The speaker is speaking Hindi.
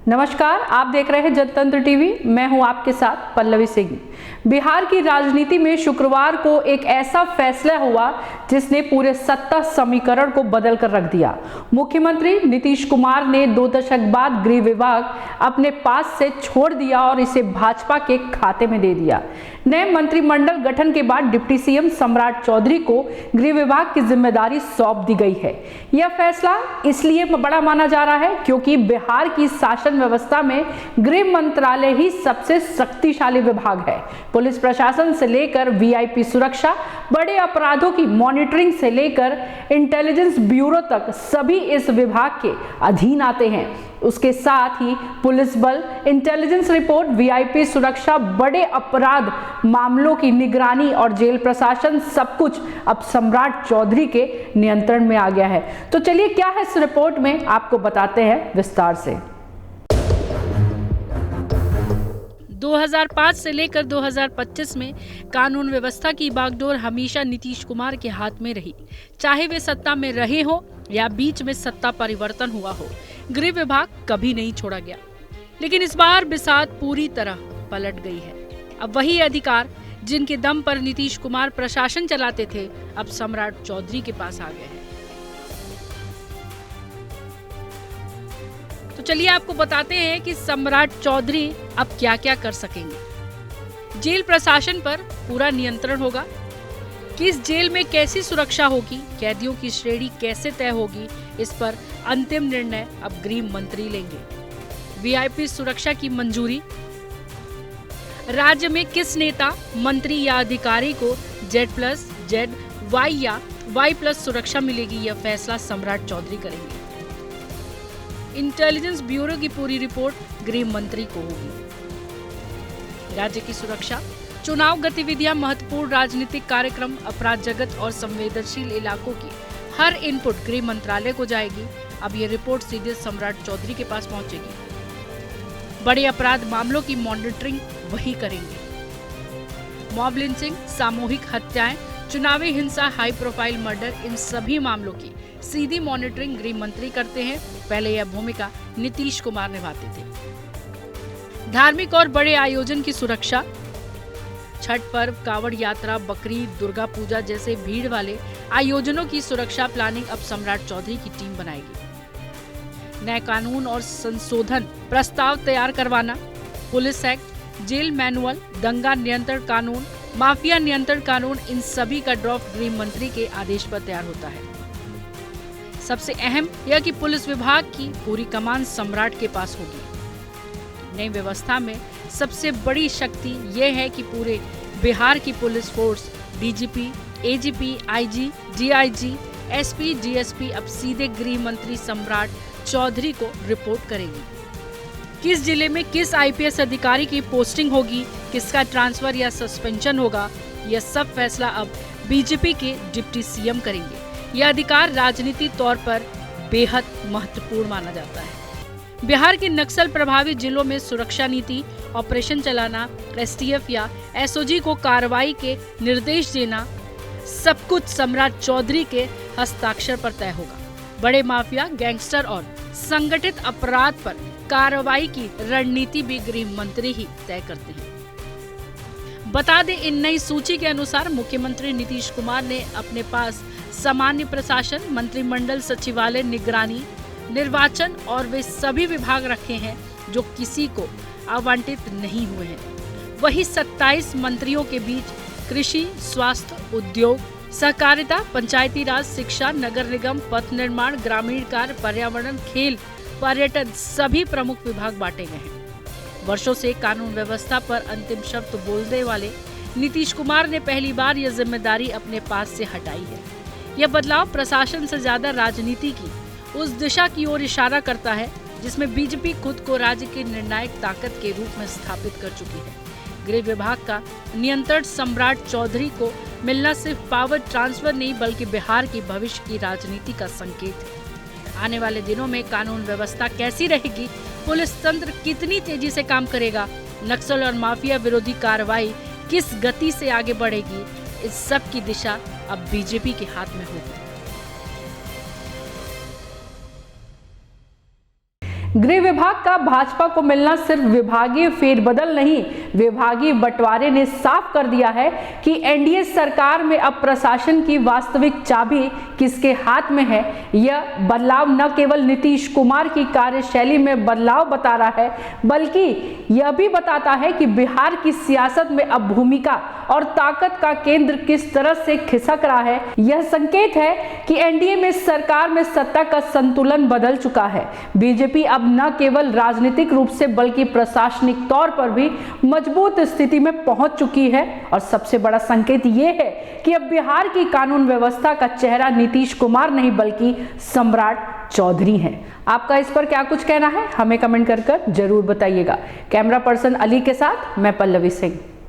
नमस्कार, आप देख रहे हैं जनतंत्र टीवी। मैं हूं आपके साथ पल्लवी सिंह। बिहार की राजनीति में शुक्रवार को एक ऐसा फैसला हुआ जिसने पूरे सत्ता समीकरण को बदल कर रख दिया। मुख्यमंत्री नीतीश कुमार ने 2 दशक बाद गृह विभाग अपने पास से छोड़ दिया और इसे भाजपा के खाते में दे दिया। नए मंत्रिमंडल गठन के बाद डिप्टी सीएम सम्राट चौधरी को गृह विभाग की जिम्मेदारी सौंप दी गई है। यह फैसला इसलिए बड़ा माना जा रहा है क्योंकि बिहार की शासन व्यवस्था में गृह मंत्रालय ही सबसे शक्तिशाली विभाग है। पुलिस प्रशासन से लेकर वीआईपी सुरक्षा, बड़े अपराधों की मॉनिटरिंग से लेकर इंटेलिजेंस ब्यूरो तक सभी इस विभाग के अधीन आते हैं। उसके साथ ही पुलिस बल, इंटेलिजेंस रिपोर्ट, वीआईपी सुरक्षा, बड़े अपराध मामलों की निगरानी और जेल प्रशासन सब कुछ अब सम्राट चौधरी के नियंत्रण में आ गया है। तो चलिए क्या है इस रिपोर्ट में आपको बताते हैं विस्तार से। 2005 से लेकर 2025 में कानून व्यवस्था की बागडोर हमेशा नीतीश कुमार के हाथ में रही। चाहे वे सत्ता में रहे हो या बीच में सत्ता परिवर्तन हुआ हो, गृह विभाग कभी नहीं छोड़ा गया। लेकिन इस बार बिसात पूरी तरह पलट गई है। अब वही अधिकार जिनके दम पर नीतीश कुमार प्रशासन चलाते थे, अब सम्राट चौधरी के पास आ गए हैं। तो चलिए आपको बताते हैं कि सम्राट चौधरी अब क्या क्या कर सकेंगे। जेल प्रशासन पर पूरा नियंत्रण होगा। किस जेल में कैसी सुरक्षा होगी, कैदियों की श्रेणी कैसे तय होगी, इस पर अंतिम निर्णय अब गृह मंत्री लेंगे। वीआईपी सुरक्षा की मंजूरी, राज्य में किस नेता, मंत्री या अधिकारी को Z+, Z, Y या Y+ सुरक्षा मिलेगी, यह फैसला सम्राट चौधरी करेंगे। इंटेलिजेंस ब्यूरो की पूरी रिपोर्ट गृह मंत्री को होगी। राज्य की सुरक्षा, चुनाव गतिविधियां, महत्वपूर्ण राजनीतिक कार्यक्रम, अपराध जगत और संवेदनशील इलाकों की हर इनपुट गृह मंत्रालय को जाएगी। अब ये रिपोर्ट सीधे सम्राट चौधरी के पास पहुंचेगी। बड़े अपराध मामलों की मॉनिटरिंग वही करेंगे। मॉब लिंचिंग, सामूहिक हत्याएं, चुनावी हिंसा, हाई प्रोफाइल मर्डर, इन सभी मामलों की सीधी मॉनिटरिंग गृह मंत्री करते हैं। पहले यह भूमिका नीतीश कुमार निभाते थे। धार्मिक और बड़े आयोजन की सुरक्षा, छठ पर्व, कांवड़ यात्रा, बकरीद, दुर्गा पूजा जैसे भीड़ वाले आयोजनों की सुरक्षा प्लानिंग अब सम्राट चौधरी की टीम बनाएगी। नए कानून और संशोधन प्रस्ताव तैयार करवाना, पुलिस एक्ट, जेल मैनुअल, दंगा नियंत्रण कानून, माफिया नियंत्रण कानून, इन सभी का ड्राफ्ट गृह मंत्री के आदेश पर तैयार होता है। सबसे अहम यह कि पुलिस विभाग की पूरी कमान सम्राट के पास होगी। नई व्यवस्था में सबसे बड़ी शक्ति यह है कि पूरे बिहार की police force DGP, AGP, IG, DIG, SP, DSP अब सीधे गृह मंत्री सम्राट चौधरी को रिपोर्ट करेगी। किस जिले में किस आईपीएस अधिकारी की पोस्टिंग होगी, किसका ट्रांसफर या सस्पेंशन होगा, यह सब फैसला अब बीजेपी के डिप्टी सीएम करेंगे। यह अधिकार राजनीतिक तौर पर बेहद महत्वपूर्ण माना जाता है। बिहार के नक्सल प्रभावित जिलों में सुरक्षा नीति, ऑपरेशन चलाना, एसटीएफ या एसओजी को कार्रवाई के निर्देश देना, सब कुछ सम्राट चौधरी के हस्ताक्षर पर तय होगा। बड़े माफिया, गैंगस्टर और संगठित अपराध पर कार्रवाई की रणनीति भी गृह मंत्री ही तय करते हैं। बता दें, इन नई सूची के अनुसार मुख्यमंत्री नीतीश कुमार ने अपने पास सामान्य प्रशासन, मंत्रिमंडल, सचिवालय, निगरानी, निर्वाचन और वे सभी विभाग रखे हैं जो किसी को आवंटित नहीं हुए हैं। वही 27 मंत्रियों के बीच कृषि, स्वास्थ्य, उद्योग, सहकारिता, पंचायती राज, शिक्षा, नगर निगम, पथ निर्माण, ग्रामीण कार्य, पर्यावरण, खेल, पर्यटन सभी प्रमुख विभाग बांटे गए हैं। वर्षों से कानून व्यवस्था पर अंतिम शब्द बोलने वाले नीतीश कुमार ने पहली बार यह जिम्मेदारी अपने पास से हटाई है। यह बदलाव प्रशासन से ज्यादा राजनीति की उस दिशा की ओर इशारा करता है जिसमें बीजेपी खुद को राज्य की निर्णायक ताकत के रूप में स्थापित कर चुकी है। गृह विभाग का नियंत्रण सम्राट चौधरी को मिलना सिर्फ पावर ट्रांसफर नहीं बल्कि बिहार की भविष्य की राजनीति का संकेत है। आने वाले दिनों में कानून व्यवस्था कैसी रहेगी, पुलिस तंत्र कितनी तेजी से काम करेगा, नक्सल और माफिया विरोधी कार्रवाई किस गति से आगे बढ़ेगी, इस सब की दिशा अब बीजेपी के हाथ में होगी। गृह विभाग का भाजपा को मिलना सिर्फ विभागीय फेरबदल नहीं, विभागीय बंटवारे ने साफ कर दिया है कि एनडीए सरकार में अब प्रशासन की वास्तविक चाबी किसके हाथ में है। यह बदलाव न केवल नीतीश कुमार की कार्यशैली में बदलाव बता रहा है, बल्कि यह भी बताता है कि बिहार की सियासत में अब भूमिका और ताकत का केंद्र किस तरह से खिसक रहा है। यह संकेत है कि एनडीए में सरकार में सत्ता का संतुलन बदल चुका है। बीजेपी अब न केवल राजनीतिक रूप से बल्कि प्रशासनिक तौर पर भी मजबूत स्थिति में पहुंच चुकी है। और सबसे बड़ा संकेत यह है कि अब बिहार की कानून व्यवस्था का चेहरा नीतीश कुमार नहीं बल्कि सम्राट चौधरी हैं। आपका इस पर क्या कुछ कहना है, हमें कमेंट कर जरूर बताइएगा। कैमरा पर्सन अली के साथ मैं पल्लवी सिंह।